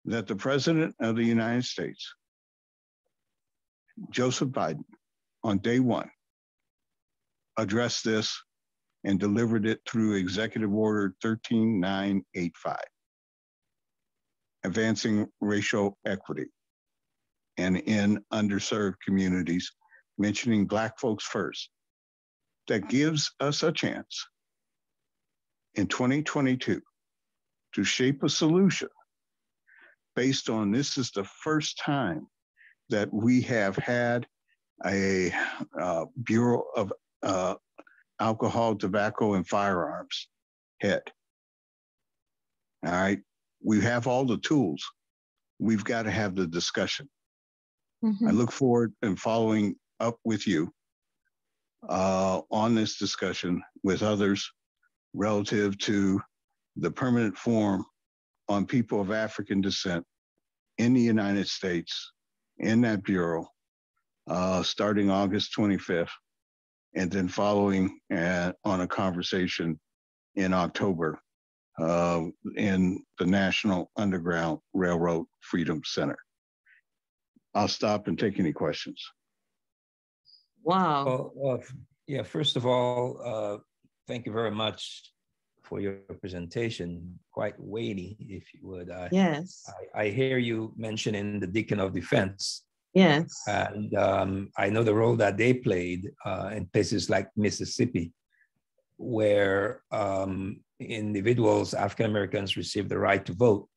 that the President of the United States, Joseph Biden, on day one, addressed this and delivered it through Executive Order 13985, advancing racial equity and in underserved communities, mentioning Black folks first. That gives us a chance in 2022 to shape a solution based on this is the first time that we have had a Bureau of Alcohol, Tobacco, and Firearms head. All right. We have all the tools. We've got to have the discussion. I look forward in following up with you on this discussion with others relative to the permanent forum on people of African descent in the United States, in that Bureau, starting August 25th, and then following on a conversation in October in the National Underground Railroad Freedom Center. I'll stop and take any questions. Wow. Well, yeah, first of all, thank you very much for your presentation. Quite weighty, if you would. Yes. I hear you mentioning the Deacon of Defense. Yes. And I know the role that they played in places like Mississippi, where individuals, African Americans, received the right to vote.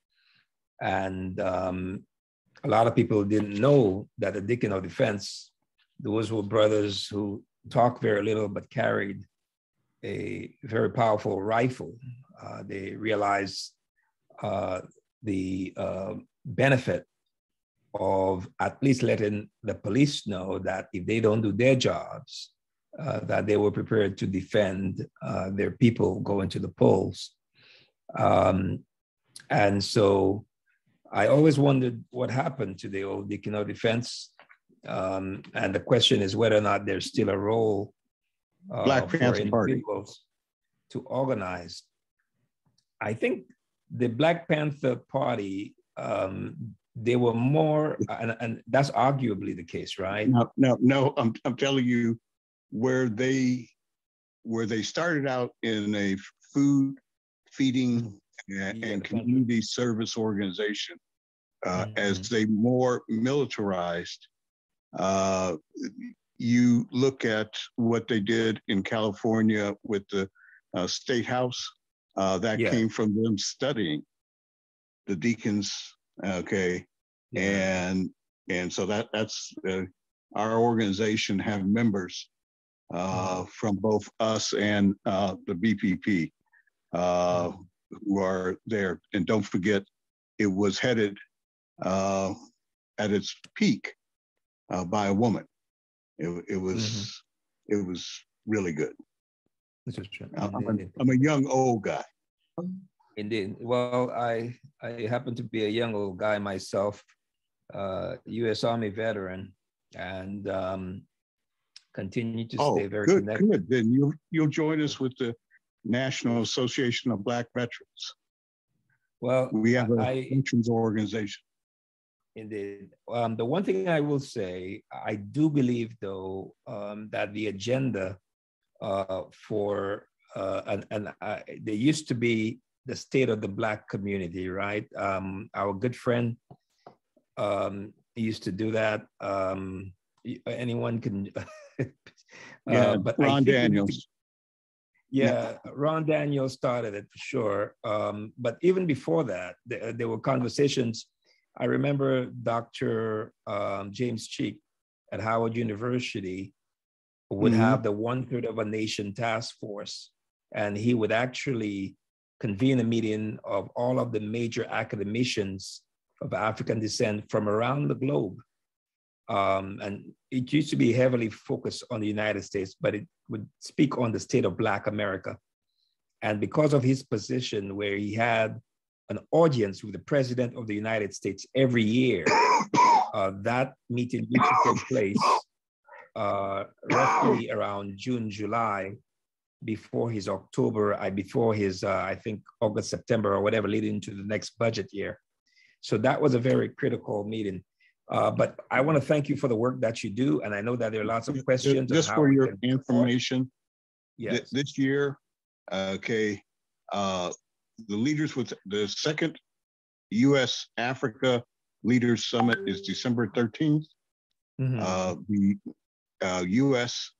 And a lot of people didn't know that the Deacon of Defense, those were brothers who talked very little but carried a very powerful rifle. They realized the benefit of at least letting the police know that if they don't do their jobs, that they were prepared to defend their people going to the polls. And so I always wondered what happened to the old Deacon of Defense. And the question is whether or not there's still a role Black for Panther Party to organize. I think the Black Panther Party, they were more, and that's arguably the case, right? No. I'm telling you, where they started out in a food feeding and community service organization, as they more militarized. You look at what they did in California with the State House, that came from them studying the deacons, okay, and so that's our organization have members from both us and the BPP who are there, and don't forget, it was headed at its peak by a woman. It was really good. This is true. I'm a young old guy. Indeed. Well, I happen to be a young old guy myself, U.S. Army veteran, and continue to stay very connected. Good. Then you'll join us with the National Association of Black Veterans. Well, we have a veterans organization. Indeed. The one thing I will say, I do believe, though, that the agenda for there used to be the state of the Black community, right? Our good friend used to do that. Anyone can. But Ron Daniels. Ron Daniels started it for sure. But even before that, there were conversations. I remember Dr. James Cheek at Howard University would have the 1/3 of a nation task force, and he would actually convene a meeting of all of the major academicians of African descent from around the globe. And it used to be heavily focused on the United States, but it would speak on the state of Black America. And because of his position where he had an audience with the President of the United States every year, that meeting used to take place roughly around June, July, before his I think August, September or whatever, leading into the next budget year. So that was a very critical meeting. But I want to thank you for the work that you do. And I know that there are lots of questions. Just on how for we your can information, yes. this year, the leaders with the second U.S. Africa Leaders Summit is December 13th. The U.S.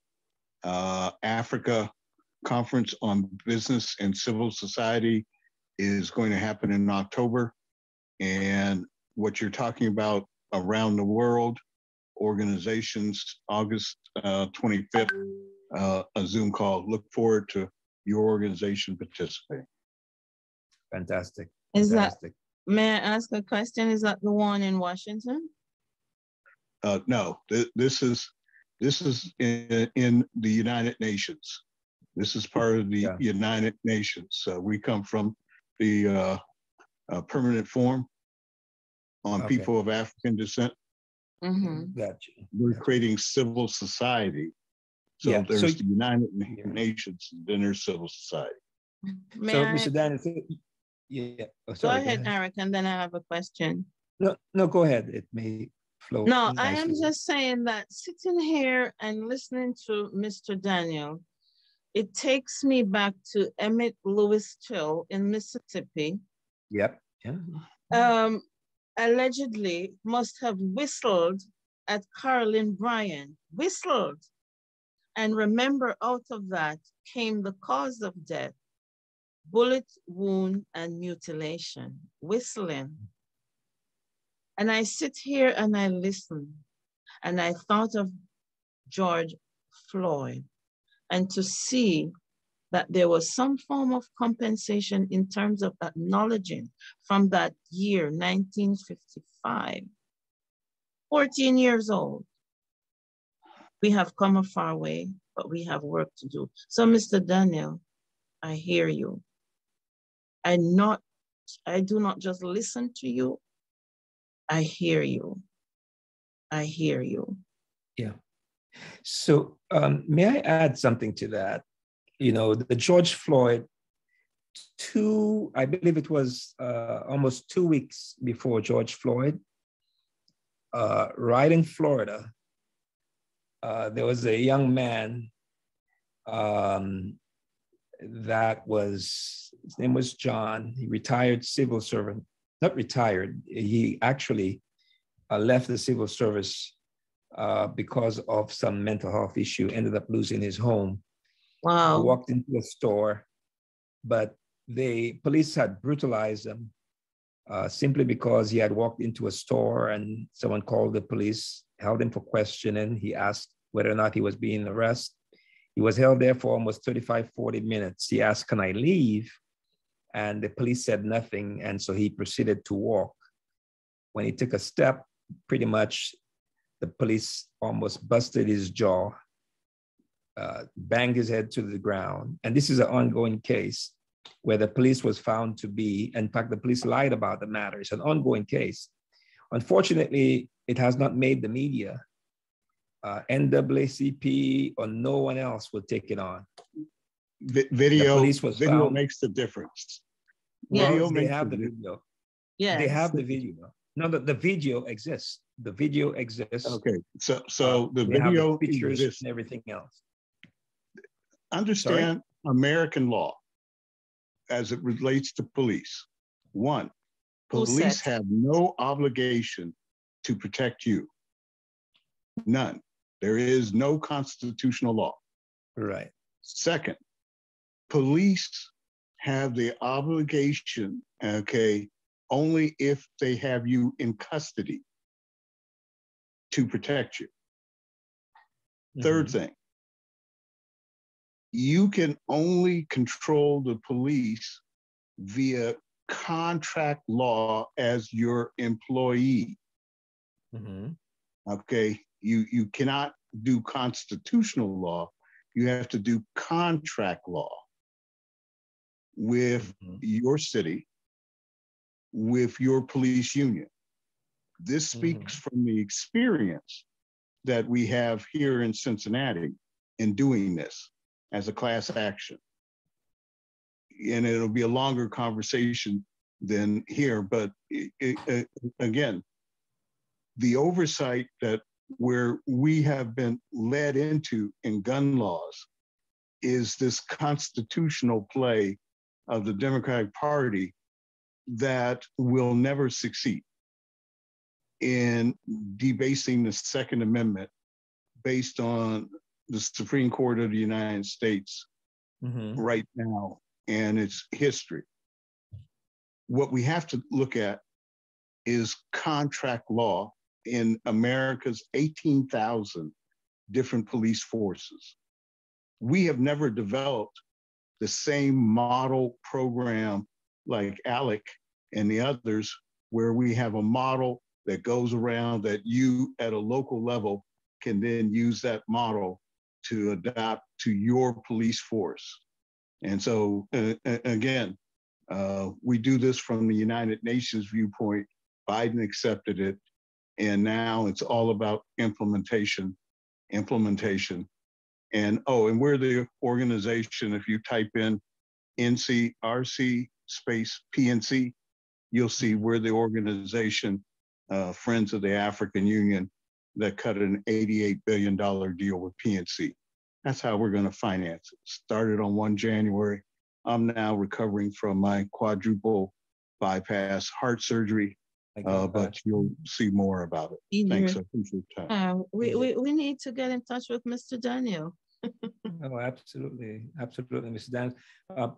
Africa Conference on Business and Civil Society is going to happen in October. And what you're talking about around the world, organizations, August 25th, a Zoom call. Look forward to your organization participating. Fantastic. Fantastic. May I ask a question? Is that the one in Washington? No, this is in the United Nations. This is part of the United Nations. We come from the Permanent Forum on People of African Descent. Gotcha. We're creating civil society. So there's the United Nations, then there's civil society. Mr. Daniel, go ahead, Eric, and then I have a question. No, go ahead. It may flow. No, I am just saying that sitting here and listening to Mr. Daniel, it takes me back to Emmett Lewis Till in Mississippi. Yep. Yeah. Allegedly must have whistled at Carolyn Bryan, whistled. And remember, out of that came the cause of death, bullet wound and mutilation, whistling. And I sit here and I listen, and I thought of George Floyd, and to see that there was some form of compensation in terms of acknowledging from that year, 1955, 14 years old. We have come a far way, but we have work to do. So, Mr. Daniel, I hear you. I do not just listen to you, I hear you. I hear you. Yeah. So may I add something to that? You know, the George Floyd, I believe it was almost 2 weeks before George Floyd, right in Florida, there was a young man his name was John. He retired civil servant, not retired. He actually left the civil service because of some mental health issue, ended up losing his home. Wow. He walked into a store, but the police had brutalized him simply because he had walked into a store and someone called the police, held him for questioning. He asked whether or not he was being arrested. He was held there for almost 35, 40 minutes. He asked, "Can I leave?" And the police said nothing. And so he proceeded to walk. When he took a step, pretty much the police almost busted his jaw, banged his head to the ground. And this is an ongoing case where the police was found to be, in fact, the police lied about the matter. It's an ongoing case. Unfortunately, it has not made the media. NAACP or no one else will take it on. Video makes the difference. Well, they have the video. Yeah, they have the video. No, the video exists. The video exists. Okay, so the they video have the pictures exists. And everything else. Understand American law as it relates to police. One, police have no obligation to protect you. None. There is no constitutional law. Right. Second, police have the obligation, only if they have you in custody to protect you. Third thing, you can only control the police via contract law as your employee. Okay, you cannot do constitutional law. You have to do contract law with your city, with your police union. This speaks from the experience that we have here in Cincinnati in doing this as a class action. And it'll be a longer conversation than here. But again, the oversight that where we have been led into in gun laws is this constitutional play of the Democratic Party that will never succeed in debasing the Second Amendment based on the Supreme Court of the United States right now and its history. What we have to look at is contract law in America's 18,000 different police forces. We have never developed the same model program like ALEC and the others, where we have a model that goes around that you at a local level can then use that model to adapt to your police force. And so again, we do this from the United Nations viewpoint. Biden accepted it, and now it's all about implementation. And we're the organization, if you type in NCRC space PNC, you'll see we're the organization, Friends of the African Union, that cut an $88 billion deal with PNC. That's how we're going to finance it. Started on 1 January. I'm now recovering from my quadruple bypass heart surgery, but you'll see more about it. Thanks. I appreciate your time. We need to get in touch with Mr. Daniel. Oh, absolutely. Absolutely, Mr. Daniel.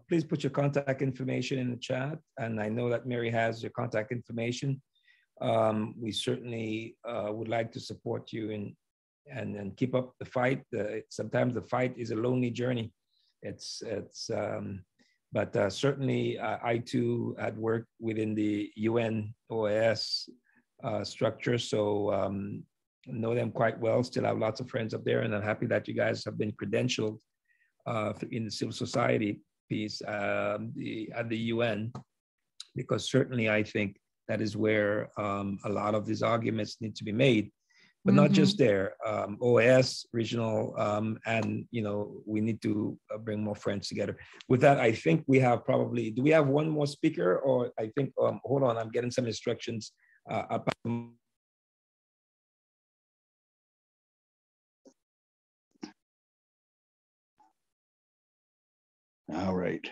Please put your contact information in the chat. And I know that Mary has your contact information. We certainly would like to support you and keep up the fight. Sometimes the fight is a lonely journey. But certainly I too had worked within the UN OAS structure. So know them quite well, still have lots of friends up there, and I'm happy that you guys have been credentialed in the civil society piece at the UN, because certainly I think that is where a lot of these arguments need to be made, but not just there, OAS, regional, and we need to bring more friends together. With that, I think we have probably, do we have one more speaker? Or I think, hold on, I'm getting some instructions. All right.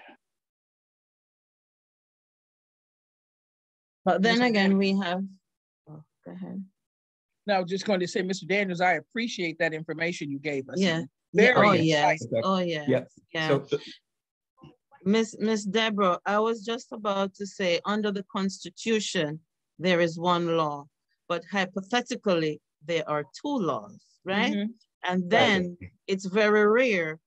But then again, we have, go ahead. No, I was just going to say, Mr. Daniels, I appreciate that information you gave us. Yeah. Very yes. Oh, yes. Yeah. So, Miss Deborah, I was just about to say, under the Constitution, there is one law, but hypothetically, there are two laws, right? And then it's very rare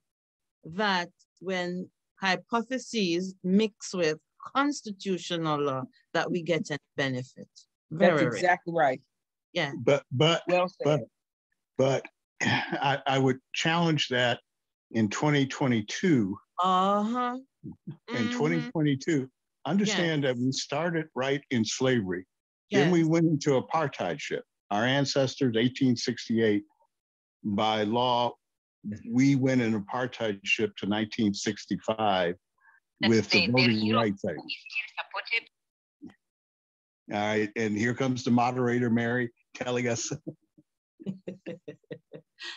that when hypotheses mix with constitutional law, that we get a benefit. That's exactly right. Yeah. But well said. but I would challenge that in 2022. In 2022, understand that we started right in slavery. Then we went into apartheidship. Our ancestors, 1868, by law, we went in apartheidship to 1965 with the Voting Rights Act. All right, and here comes the moderator, Mary, telling us.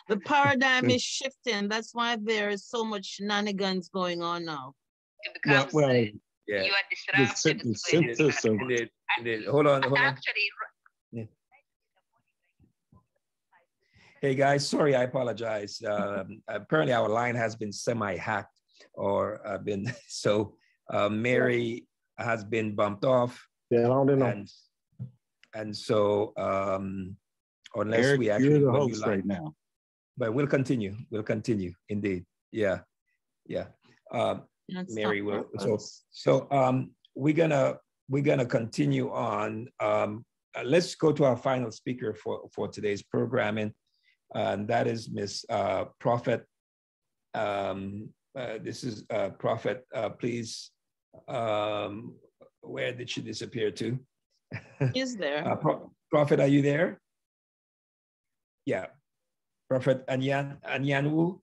The paradigm is shifting. That's why there is so much shenanigans going on now. Well, yeah. You are disruptive. Hold on. Yeah. Hey guys, sorry, I apologize. Apparently our line has been semi-hacked or been, so Mary has been bumped off. Yeah, I don't know. And so unless Eric, we actually you're the host right now. But we'll continue indeed. Yeah. Mary will. So we're gonna continue on. Let's go to our final speaker for today's programming, and that is Miss Prophet. This is Prophet. Please, where did she disappear to? Is there? Prophet, are you there? Yeah, Prophet Anyanwu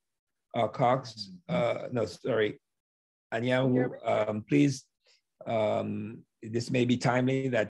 Cox. No, sorry. Anyanwu, please. this may be timely that